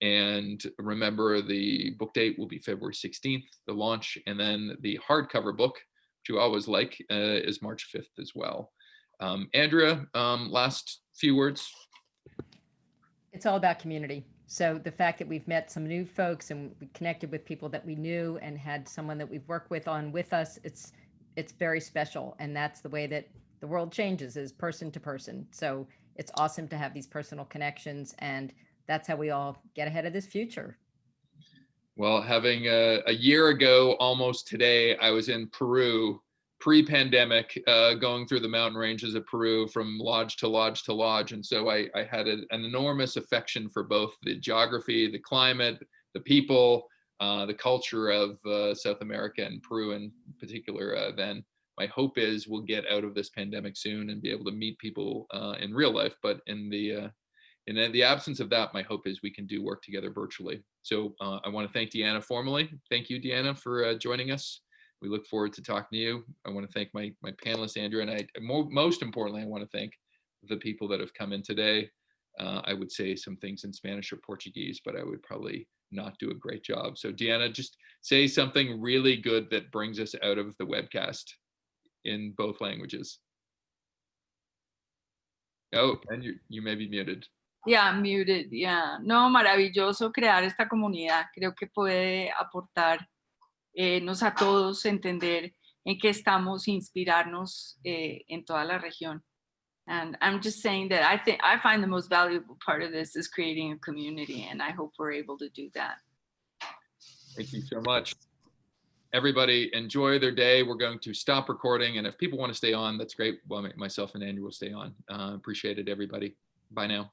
And remember, the book date will be February 16th, the launch, and then the hardcover book, which you always like, is March 5th as well. Andrea, last few words. It's all about community. So the fact that we've met some new folks and we connected with people that we knew and had someone that we've worked with us, it's very special. And that's the way that the world changes, is person to person. So it's awesome to have these personal connections, and that's how we all get ahead of this future. Well, having a year ago, almost today, I was in Peru, pre-pandemic, going through the mountain ranges of Peru from lodge to lodge to lodge. And so I had an enormous affection for both the geography, the climate, the people, the culture of South America and Peru in particular. Then my hope is we'll get out of this pandemic soon and be able to meet people in real life. But in the absence of that, my hope is we can do work together virtually. So I want to thank Deanna formally. Thank you, Deanna, for joining us. We look forward to talking to you. I want to thank my panelists, Andrea, and most importantly, I want to thank the people that have come in today. I would say some things in Spanish or Portuguese, but I would probably not do a great job. So Deanna, just say something really good that brings us out of the webcast in both languages. Oh, and you may be muted. Yeah, I'm muted. Yeah. No, maravilloso crear esta comunidad. Creo que puede aportar nos a todos entender en que estamos inspirarnos en toda la región. And I'm just saying that I find the most valuable part of this is creating a community, and I hope we're able to do that. Thank you so much. Everybody enjoy their day. We're going to stop recording, and if people want to stay on, that's great. Well, myself and Andrew will stay on. Appreciate it, everybody. Bye now.